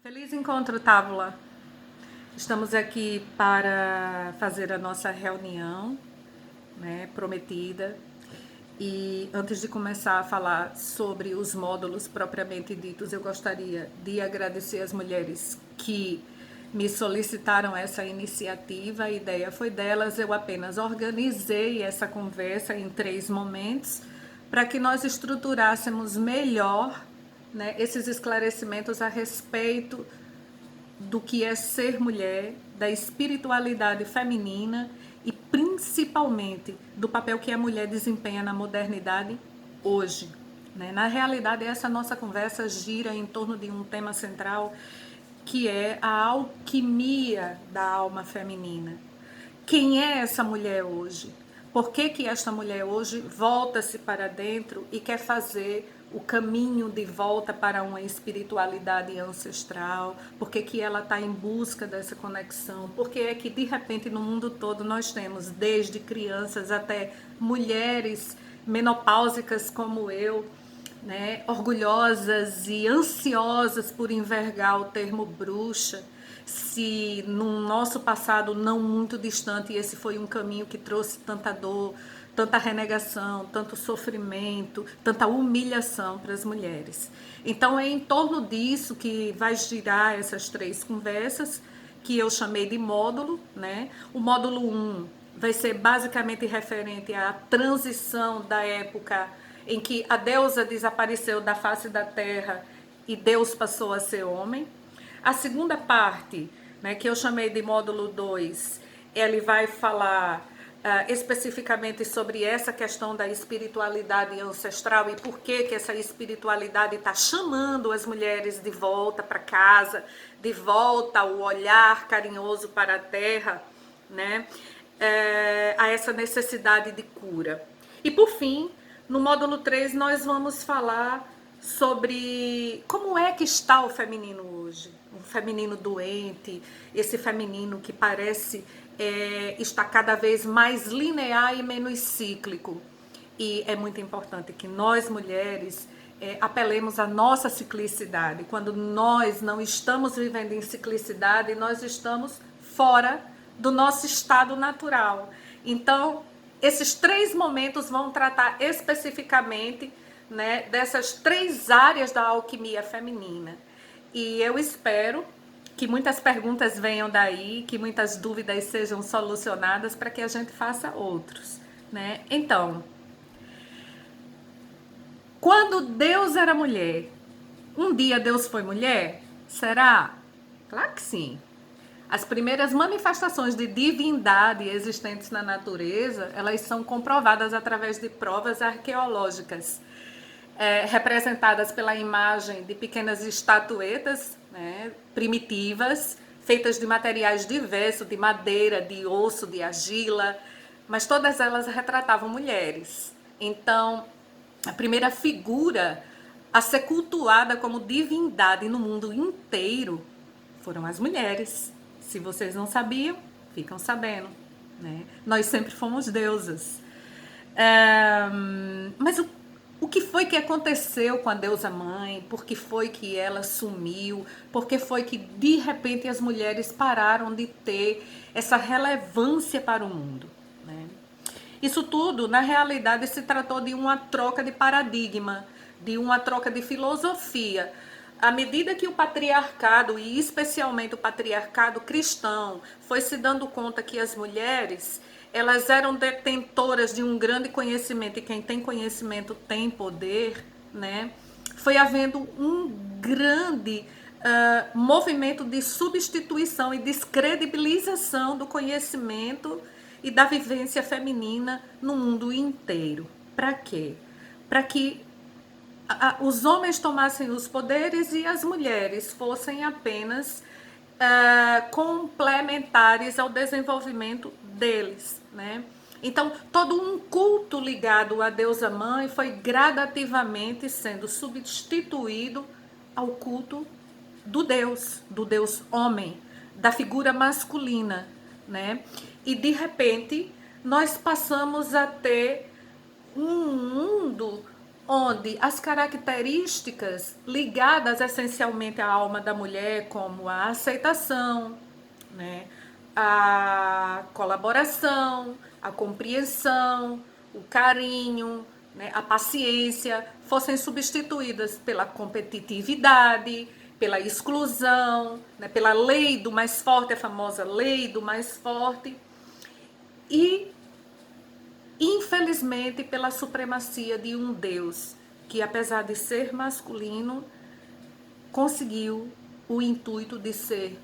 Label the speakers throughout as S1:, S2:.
S1: Feliz encontro, Távola. Estamos aqui para fazer a nossa reunião, né, prometida. E antes de começar a falar sobre os módulos propriamente ditos, eu gostaria de agradecer as mulheres que me solicitaram essa iniciativa. A ideia foi delas, eu apenas organizei essa conversa em 3 momentos para que nós estruturássemos melhor, né, esses esclarecimentos a respeito do que é ser mulher, da espiritualidade feminina e principalmente do papel que a mulher desempenha na modernidade hoje. Né? Na realidade, essa nossa conversa gira em torno de um tema central que é a alquimia da alma feminina. Quem é essa mulher hoje? Por que que esta mulher hoje volta-se para dentro e quer fazer o caminho de volta para uma espiritualidade ancestral? Por que que ela está em busca dessa conexão? Por que é que de repente no mundo todo nós temos desde crianças até mulheres menopáusicas como eu, né, orgulhosas e ansiosas por envergar o termo bruxa, se no nosso passado não muito distante esse foi um caminho que trouxe tanta dor, tanta renegação, tanto sofrimento, tanta humilhação para as mulheres. Então é em torno disso que vai girar essas 3 conversas, que eu chamei de módulo, né? O módulo 1 vai ser basicamente referente à transição da época em que a deusa desapareceu da face da terra e Deus passou a ser homem. A segunda parte, né, que eu chamei de módulo 2, ele vai falar especificamente sobre essa questão da espiritualidade ancestral e por que que essa espiritualidade está chamando as mulheres de volta para casa, de volta ao olhar carinhoso para a terra, né, a essa necessidade de cura. E por fim, no módulo 3, nós vamos falar sobre como é que está o feminino hoje. Um feminino doente, esse feminino que parece estar cada vez mais linear e menos cíclico. E é muito importante que nós, mulheres, apelemos à nossa ciclicidade. Quando nós não estamos vivendo em ciclicidade, nós estamos fora do nosso estado natural. Então, esses 3 momentos vão tratar especificamente, né, dessas 3 áreas da alquimia feminina. E eu espero que muitas perguntas venham daí, que muitas dúvidas sejam solucionadas para que a gente faça outros, né? Então, quando Deus era mulher, um dia Deus foi mulher? Será? Claro que sim. As primeiras manifestações de divindade existentes na natureza, elas são comprovadas através de provas arqueológicas, representadas pela imagem de pequenas estatuetas, né, primitivas, feitas de materiais diversos, de madeira, de osso, de argila, mas todas elas retratavam mulheres. Então, a primeira figura a ser cultuada como divindade no mundo inteiro foram as mulheres. Se vocês não sabiam, ficam sabendo, né? Nós sempre fomos deusas. Mas o que foi que aconteceu com a deusa mãe? Por que foi que ela sumiu? Por que foi que de repente as mulheres pararam de ter essa relevância para o mundo, né? Isso tudo, na realidade, se tratou de uma troca de paradigma, de uma troca de filosofia. À medida que o patriarcado, e especialmente o patriarcado cristão, foi se dando conta que as mulheres, elas eram detentoras de um grande conhecimento, e quem tem conhecimento tem poder, né? Foi havendo um grande movimento de substituição e descredibilização do conhecimento e da vivência feminina no mundo inteiro. Para quê? Para que os homens tomassem os poderes e as mulheres fossem apenas complementares ao desenvolvimento deles, né? Então, todo um culto ligado à deusa mãe foi gradativamente sendo substituído ao culto do Deus homem, da figura masculina, né? E de repente nós passamos a ter um mundo onde as características ligadas essencialmente à alma da mulher, como a aceitação, né, a colaboração, a compreensão, o carinho, né, a paciência, fossem substituídas pela competitividade, pela exclusão, né, pela lei do mais forte, a famosa lei do mais forte, e infelizmente pela supremacia de um Deus que, apesar de ser masculino, conseguiu o intuito de ser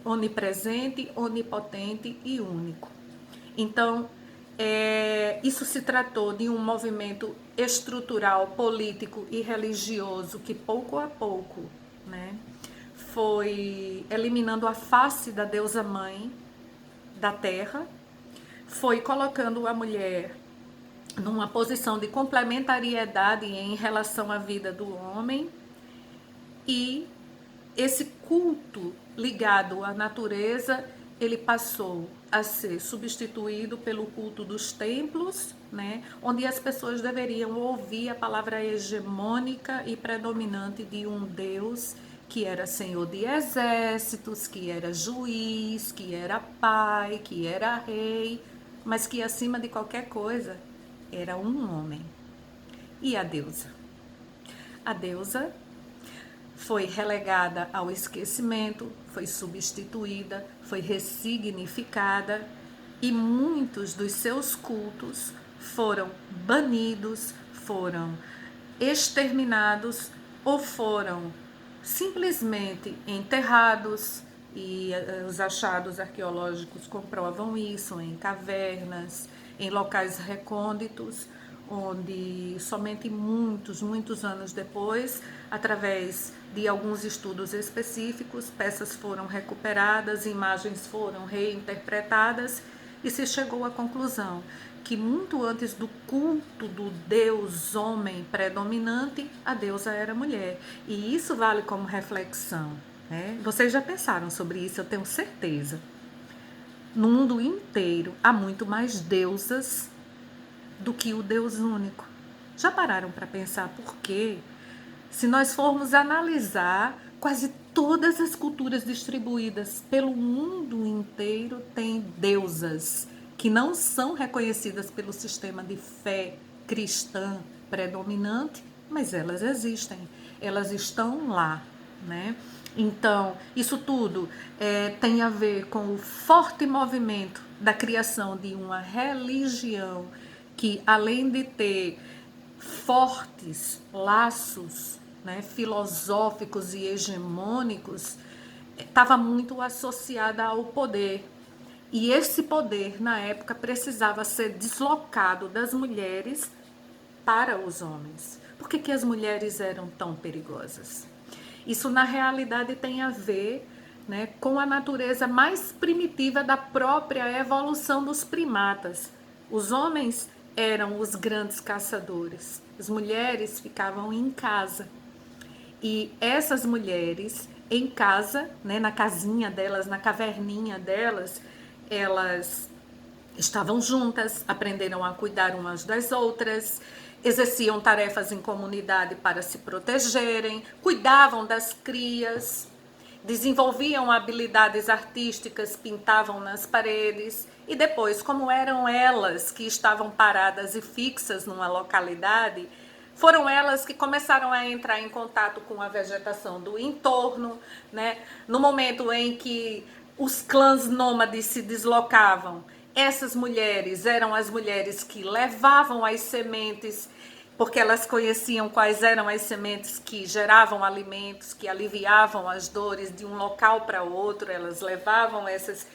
S1: onipresente, onipotente e único. Então, isso se tratou de um movimento estrutural, político e religioso que pouco a pouco, né, foi eliminando a face da deusa mãe da terra, foi colocando a mulher numa posição de complementariedade em relação à vida do homem, e esse culto ligado à natureza, ele passou a ser substituído pelo culto dos templos, né, onde as pessoas deveriam ouvir a palavra hegemônica e predominante de um Deus que era Senhor de exércitos, que era juiz, que era pai, que era rei, mas que acima de qualquer coisa era um homem. E a deusa? A deusa foi relegada ao esquecimento, foi substituída, foi ressignificada, e muitos dos seus cultos foram banidos, foram exterminados ou foram simplesmente enterrados, e os achados arqueológicos comprovam isso, em cavernas, em locais recônditos, onde somente muitos anos depois, através de alguns estudos específicos, peças foram recuperadas, imagens foram reinterpretadas, e se chegou à conclusão que muito antes do culto do Deus homem predominante, a deusa era mulher. E isso vale como reflexão, né? Vocês já pensaram sobre isso, eu tenho certeza. No mundo inteiro há muito mais deusas do que o Deus único. Já pararam para pensar por quê? Se nós formos analisar, quase todas as culturas distribuídas pelo mundo inteiro têm deusas que não são reconhecidas pelo sistema de fé cristã predominante, mas elas existem, elas estão lá, né? Então, isso tudo tem a ver com o forte movimento da criação de uma religião que, além de ter fortes laços, né, filosóficos e hegemônicos, estava muito associada ao poder. E esse poder, na época, precisava ser deslocado das mulheres para os homens. Por que as mulheres eram tão perigosas? Isso, na realidade, tem a ver, né, com a natureza mais primitiva da própria evolução dos primatas. Os homens eram os grandes caçadores, as mulheres ficavam em casa. E essas mulheres, em casa, né, na casinha delas, na caverninha delas, elas estavam juntas, aprenderam a cuidar umas das outras, exerciam tarefas em comunidade para se protegerem, cuidavam das crias, desenvolviam habilidades artísticas, pintavam nas paredes, e depois, como eram elas que estavam paradas e fixas numa localidade, foram elas que começaram a entrar em contato com a vegetação do entorno, né? No momento em que os clãs nômades se deslocavam, essas mulheres eram as mulheres que levavam as sementes, porque elas conheciam quais eram as sementes que geravam alimentos, que aliviavam as dores de um local para outro. Elas levavam essas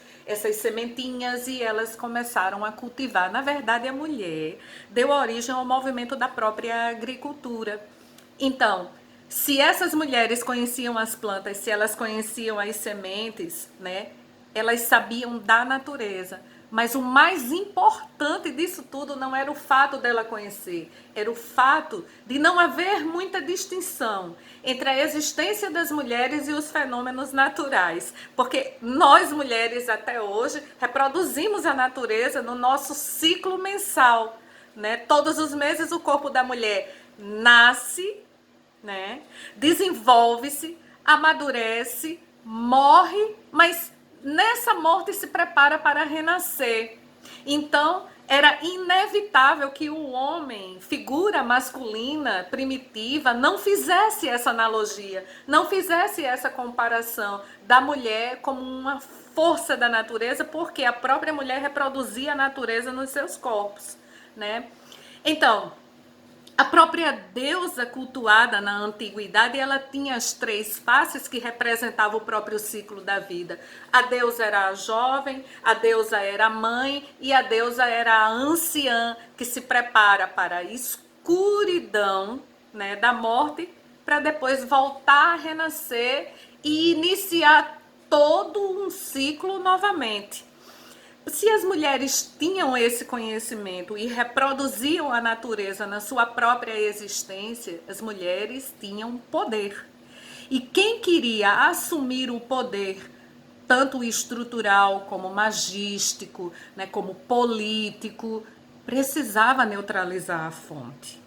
S1: sementinhas e elas começaram a cultivar. Na verdade, a mulher deu origem ao movimento da própria agricultura. Então, se essas mulheres conheciam as plantas, se elas conheciam as sementes, né, elas sabiam da natureza. Mas o mais importante disso tudo não era o fato dela conhecer, era o fato de não haver muita distinção entre a existência das mulheres e os fenômenos naturais. Porque nós mulheres até hoje reproduzimos a natureza no nosso ciclo mensal, né? Todos os meses o corpo da mulher nasce, né? Desenvolve-se, amadurece, morre, mas nessa morte se prepara para renascer. Então, era inevitável que o homem, figura masculina, primitiva, não fizesse essa analogia, não fizesse essa comparação da mulher como uma força da natureza, porque a própria mulher reproduzia a natureza nos seus corpos, né? Então, a própria deusa cultuada na antiguidade, ela tinha as 3 faces que representavam o próprio ciclo da vida. A deusa era a jovem, a deusa era a mãe e a deusa era a anciã, que se prepara para a escuridão, né, da morte, para depois voltar a renascer e iniciar todo um ciclo novamente. Se as mulheres tinham esse conhecimento e reproduziam a natureza na sua própria existência, as mulheres tinham poder. E quem queria assumir o poder, tanto estrutural como magístico, né, como político, precisava neutralizar a fonte.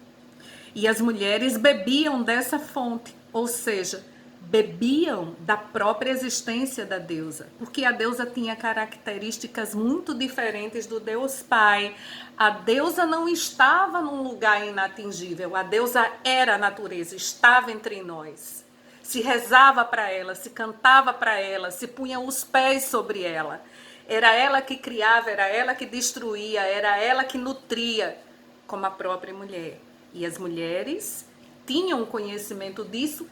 S1: E as mulheres bebiam dessa fonte, ou seja, bebiam da própria existência da deusa, porque a deusa tinha características muito diferentes do Deus Pai. A deusa não estava num lugar inatingível, a deusa era a natureza, estava entre nós. Se rezava para ela, se cantava para ela, se punha os pés sobre ela. Era ela que criava, era ela que destruía, era ela que nutria, como a própria mulher. E as mulheres tinham conhecimento disso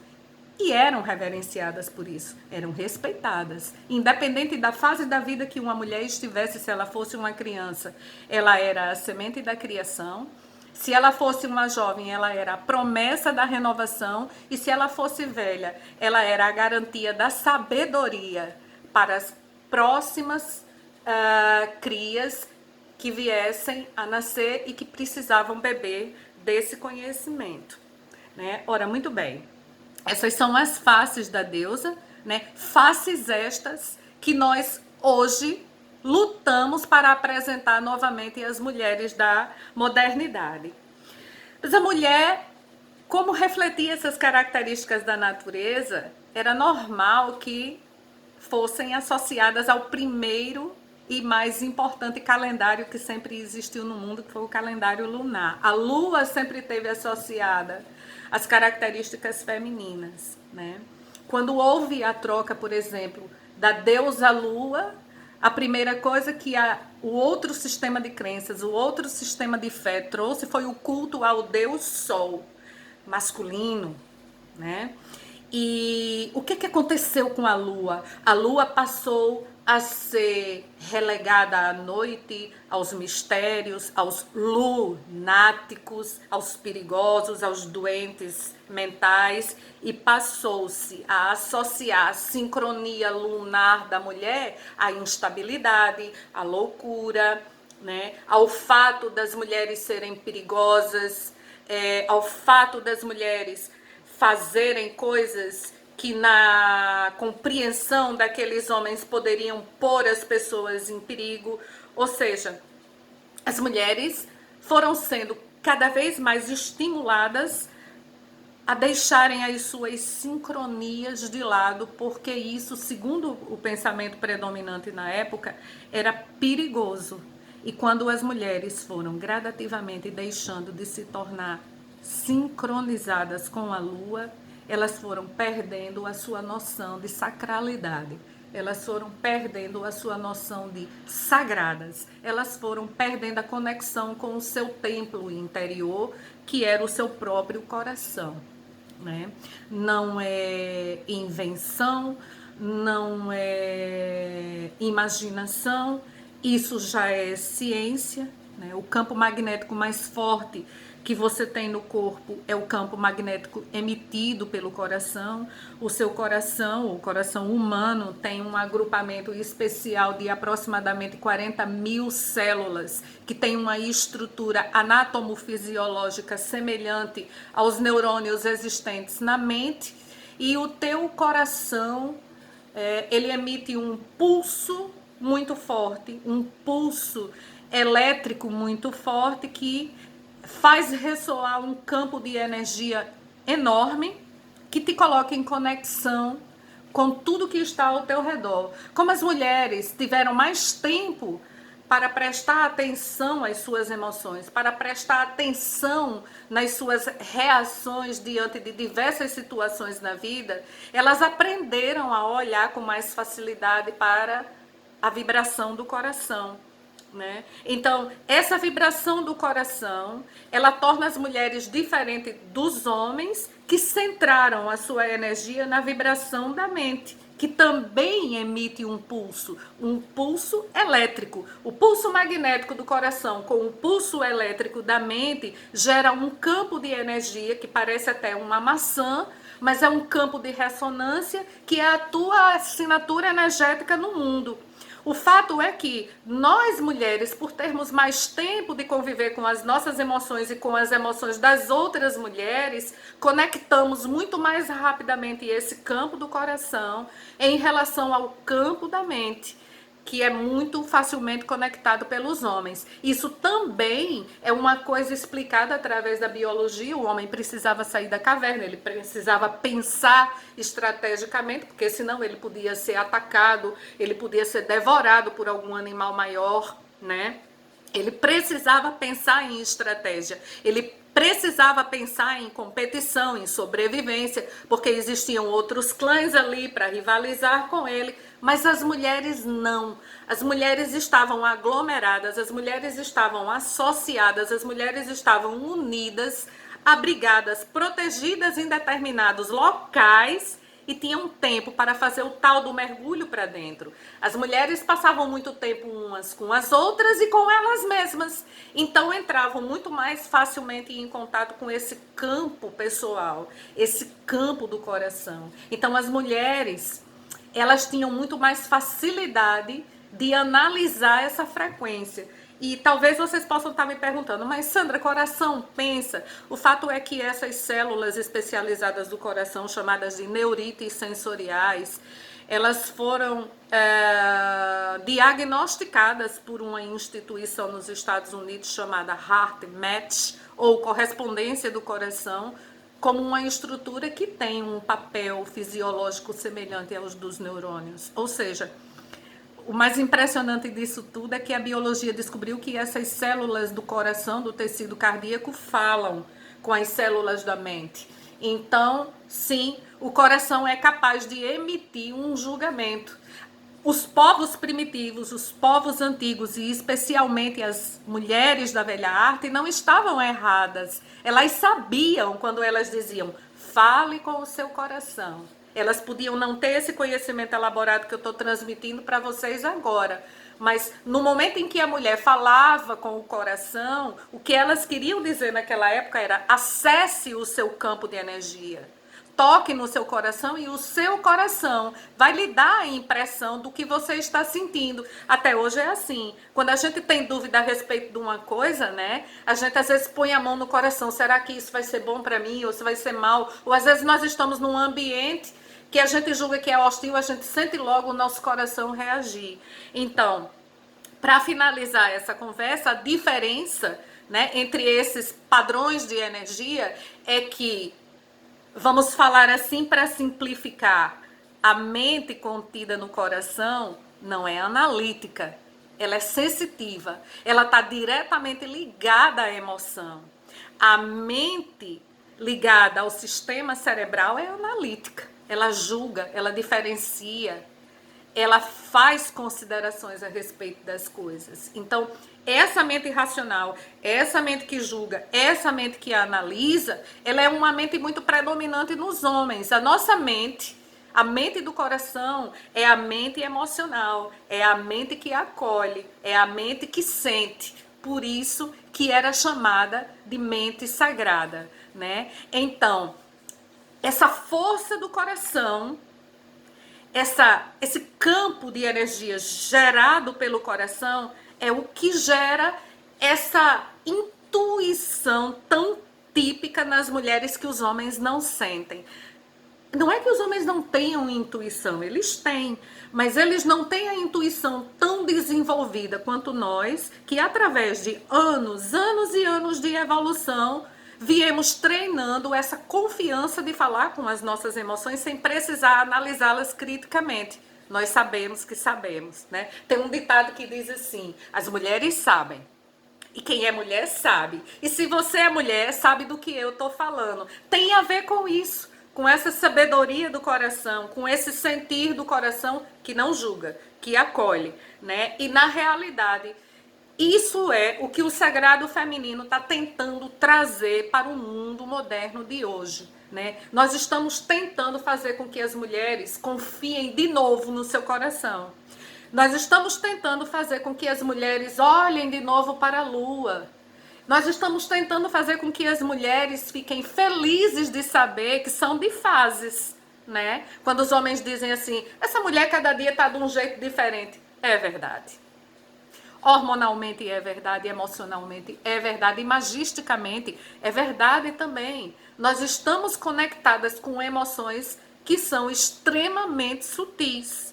S1: e eram reverenciadas por isso, eram respeitadas. Independente da fase da vida que uma mulher estivesse, se ela fosse uma criança, ela era a semente da criação. Se ela fosse uma jovem, ela era a promessa da renovação. E se ela fosse velha, ela era a garantia da sabedoria para as próximas crias que viessem a nascer e que precisavam beber desse conhecimento, né? Ora, muito bem. Essas são as faces da deusa, né? Faces estas que nós hoje lutamos para apresentar novamente às mulheres da modernidade. Mas a mulher, como refletia essas características da natureza, era normal que fossem associadas ao primeiro e mais importante calendário que sempre existiu no mundo, que foi o calendário lunar. A lua sempre esteve associada às características femininas, né? Quando houve a troca, por exemplo, da deusa lua, a primeira coisa que o outro sistema de crenças, o outro sistema de fé trouxe foi o culto ao deus sol, masculino, né? E o que aconteceu com a lua? A lua passou a ser relegada à noite, aos mistérios, aos lunáticos, aos perigosos, aos doentes mentais, e passou-se a associar a sincronia lunar da mulher à instabilidade, à loucura, né? Ao fato das mulheres serem perigosas, ao fato das mulheres fazerem coisas que na compreensão daqueles homens poderiam pôr as pessoas em perigo. Ou seja, as mulheres foram sendo cada vez mais estimuladas a deixarem as suas sincronias de lado, porque isso, segundo o pensamento predominante na época, era perigoso. E quando as mulheres foram gradativamente deixando de se tornar sincronizadas com a lua, elas foram perdendo a sua noção de sacralidade. Elas foram perdendo a sua noção de sagradas. Elas foram perdendo a conexão com o seu templo interior, que era o seu próprio coração, né? Não é invenção, não é imaginação, isso já é ciência, né? O campo magnético mais forte que você tem no corpo é o campo magnético emitido pelo coração. O seu coração, o coração humano, tem um agrupamento especial de aproximadamente 40 mil células, que tem uma estrutura anatomofisiológica semelhante aos neurônios existentes na mente. E o teu coração, ele emite um pulso muito forte, um pulso elétrico muito forte que faz ressoar um campo de energia enorme que te coloca em conexão com tudo que está ao teu redor. Como as mulheres tiveram mais tempo para prestar atenção às suas emoções, para prestar atenção nas suas reações diante de diversas situações na vida, elas aprenderam a olhar com mais facilidade para a vibração do coração. Né? Então, essa vibração do coração, ela torna as mulheres diferentes dos homens que centraram a sua energia na vibração da mente, que também emite um pulso elétrico. O pulso magnético do coração com o pulso elétrico da mente gera um campo de energia que parece até uma maçã, mas é um campo de ressonância que é a tua assinatura energética no mundo. O fato é que nós mulheres, por termos mais tempo de conviver com as nossas emoções e com as emoções das outras mulheres, conectamos muito mais rapidamente esse campo do coração em relação ao campo da mente, que é muito facilmente conectado pelos homens. Isso também é uma coisa explicada através da biologia. O homem precisava sair da caverna, ele precisava pensar estrategicamente, porque senão ele podia ser atacado, ele podia ser devorado por algum animal maior, né? Ele precisava pensar em estratégia, ele precisava pensar em competição, em sobrevivência, porque existiam outros clãs ali para rivalizar com ele, mas as mulheres não. As mulheres estavam aglomeradas, as mulheres estavam associadas, as mulheres estavam unidas, abrigadas, protegidas em determinados locais e tinham tempo para fazer o tal do mergulho para dentro. As mulheres passavam muito tempo umas com as outras e com elas mesmas. Então entravam muito mais facilmente em contato com esse campo pessoal, esse campo do coração. Então as mulheres, elas tinham muito mais facilidade de analisar essa frequência. E talvez vocês possam estar me perguntando, mas Sandra, coração pensa? O fato é que essas células especializadas do coração, chamadas de neurites sensoriais, elas foram diagnosticadas por uma instituição nos Estados Unidos chamada HeartMath, ou correspondência do coração, como uma estrutura que tem um papel fisiológico semelhante aos dos neurônios. Ou seja, o mais impressionante disso tudo é que a biologia descobriu que essas células do coração, do tecido cardíaco, falam com as células da mente. Então, sim, o coração é capaz de emitir um julgamento. Os povos primitivos, os povos antigos e especialmente as mulheres da velha arte não estavam erradas. Elas sabiam quando elas diziam, fale com o seu coração. Elas podiam não ter esse conhecimento elaborado que eu estou transmitindo para vocês agora. Mas no momento em que a mulher falava com o coração, o que elas queriam dizer naquela época era acesse o seu campo de energia. Toque no seu coração e o seu coração vai lhe dar a impressão do que você está sentindo. Até hoje é assim. Quando a gente tem dúvida a respeito de uma coisa, né? A gente às vezes põe a mão no coração. Será que isso vai ser bom para mim ou se vai ser mal? Ou às vezes nós estamos num ambiente que a gente julga que é hostil, a gente sente logo o nosso coração reagir. Então, para finalizar essa conversa, a diferença, né, entre esses padrões de energia é que, vamos falar assim para simplificar, a mente contida no coração não é analítica, ela é sensitiva, ela está diretamente ligada à emoção. A mente ligada ao sistema cerebral é analítica. Ela julga, ela diferencia, ela faz considerações a respeito das coisas. Então, essa mente racional, essa mente que julga, essa mente que analisa, ela é uma mente muito predominante nos homens. A nossa mente, a mente do coração, é a mente emocional, é a mente que acolhe, é a mente que sente. Por isso que era chamada de mente sagrada, né? Então, essa força do coração, esse campo de energia gerado pelo coração é o que gera essa intuição tão típica nas mulheres que os homens não sentem. Não é que os homens não tenham intuição, eles têm, mas eles não têm a intuição tão desenvolvida quanto nós, que através de anos, anos e anos de evolução, viemos treinando essa confiança de falar com as nossas emoções sem precisar analisá-las criticamente. Nós sabemos que sabemos, né? Tem um ditado que diz assim: as mulheres sabem. E quem é mulher sabe. E se você é mulher, sabe do que eu tô falando. Tem a ver com isso, com essa sabedoria do coração, com esse sentir do coração que não julga, que acolhe, né? E na realidade, isso é o que o sagrado feminino está tentando trazer para o mundo moderno de hoje, né? Nós estamos tentando fazer com que as mulheres confiem de novo no seu coração. Nós estamos tentando fazer com que as mulheres olhem de novo para a lua. Nós estamos tentando fazer com que as mulheres fiquem felizes de saber que são de fases, né? Quando os homens dizem assim, essa mulher cada dia está de um jeito diferente. É verdade. Hormonalmente é verdade, emocionalmente é verdade, e magisticamente é verdade também. Nós estamos conectadas com emoções que são extremamente sutis.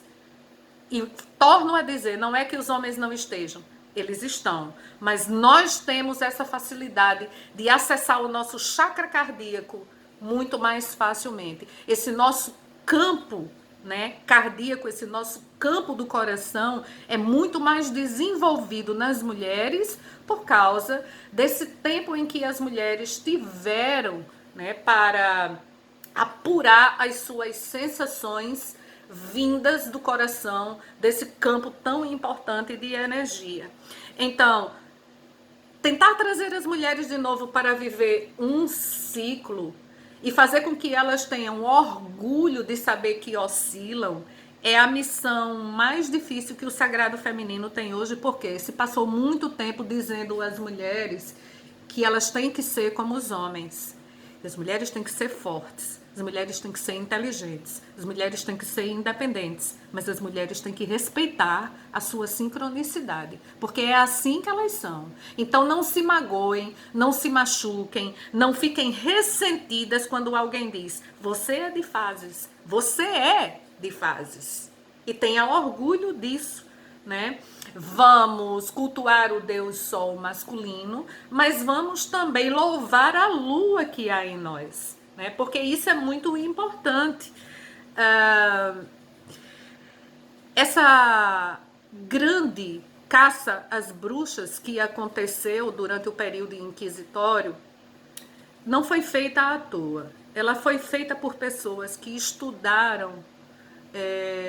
S1: E torno a dizer, não é que os homens não estejam, eles estão. Mas nós temos essa facilidade de acessar o nosso chakra cardíaco muito mais facilmente. Esse nosso campo, né, cardíaco, esse nosso campo do coração é muito mais desenvolvido nas mulheres por causa desse tempo em que as mulheres tiveram, né, para apurar as suas sensações vindas do coração, desse campo tão importante de energia. Então, tentar trazer as mulheres de novo para viver um ciclo e fazer com que elas tenham orgulho de saber que oscilam é a missão mais difícil que o sagrado feminino tem hoje, porque se passou muito tempo dizendo às mulheres que elas têm que ser como os homens. As mulheres têm que ser fortes. As mulheres têm que ser inteligentes, as mulheres têm que ser independentes, mas as mulheres têm que respeitar a sua sincronicidade, porque é assim que elas são. Então não se magoem, não se machuquem, não fiquem ressentidas quando alguém diz, você é de fases, você é de fases. E tenha orgulho disso, né? Vamos cultuar o Deus Sol masculino, mas vamos também louvar a lua que há em nós. Né? Porque isso é muito importante. Essa grande caça às bruxas que aconteceu durante o período inquisitório não foi feita à toa. Ela foi feita por pessoas que estudaram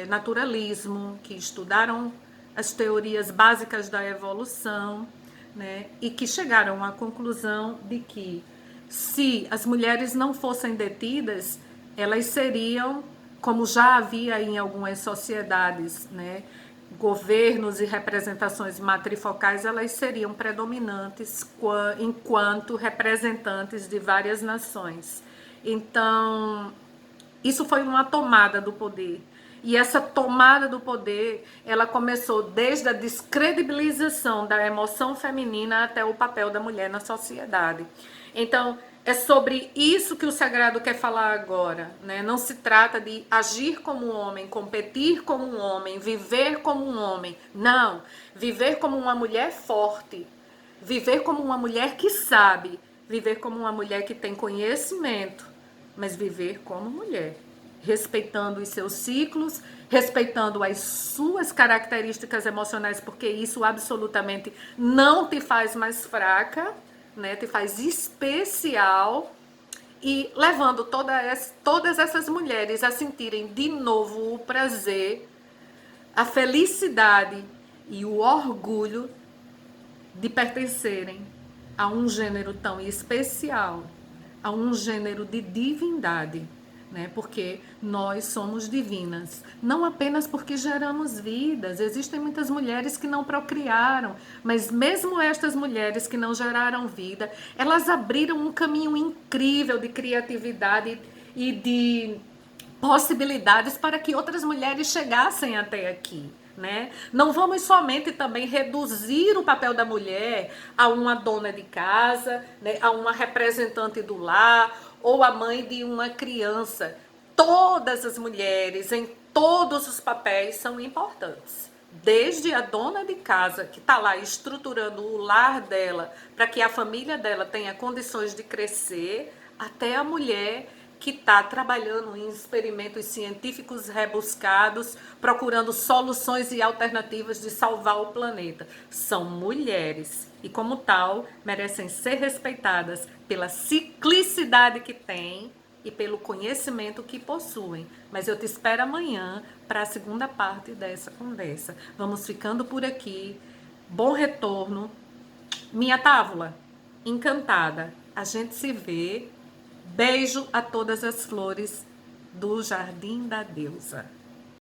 S1: naturalismo, que estudaram as teorias básicas da evolução, né? E que chegaram à conclusão de que se as mulheres não fossem detidas, elas seriam, como já havia em algumas sociedades, né, governos e representações matrifocais, elas seriam predominantes enquanto representantes de várias nações. Então, isso foi uma tomada do poder. E essa tomada do poder, ela começou desde a descredibilização da emoção feminina até o papel da mulher na sociedade. Então, é sobre isso que o sagrado quer falar agora, né? Não se trata de agir como um homem, competir como um homem, viver como um homem. Não, viver como uma mulher forte, viver como uma mulher que sabe, viver como uma mulher que tem conhecimento, mas viver como mulher, respeitando os seus ciclos, respeitando as suas características emocionais, porque isso absolutamente não te faz mais fraca, né? Te faz especial, e levando todas essas mulheres a sentirem de novo o prazer, a felicidade e o orgulho de pertencerem a um gênero tão especial, a um gênero de divindade, né? Porque nós somos divinas, não apenas porque geramos vidas. Existem muitas mulheres que não procriaram, mas mesmo estas mulheres que não geraram vida, elas abriram um caminho incrível de criatividade e de possibilidades para que outras mulheres chegassem até aqui. Né? Não vamos somente também reduzir o papel da mulher a uma dona de casa, né? A uma representante do lar ou a mãe de uma criança. todas as mulheres, em todos os papéis, são importantes. Desde a dona de casa, que está lá estruturando o lar dela, para que a família dela tenha condições de crescer, até a mulher que está trabalhando em experimentos científicos rebuscados, procurando soluções e alternativas de salvar o planeta. São mulheres e, como tal, merecem ser respeitadas pela ciclicidade que têm e pelo conhecimento que possuem. Mas eu te espero amanhã para a segunda parte dessa conversa. Vamos ficando por aqui. Bom retorno. Minha tábua, encantada. A gente se vê. Beijo a todas as flores do Jardim da Deusa.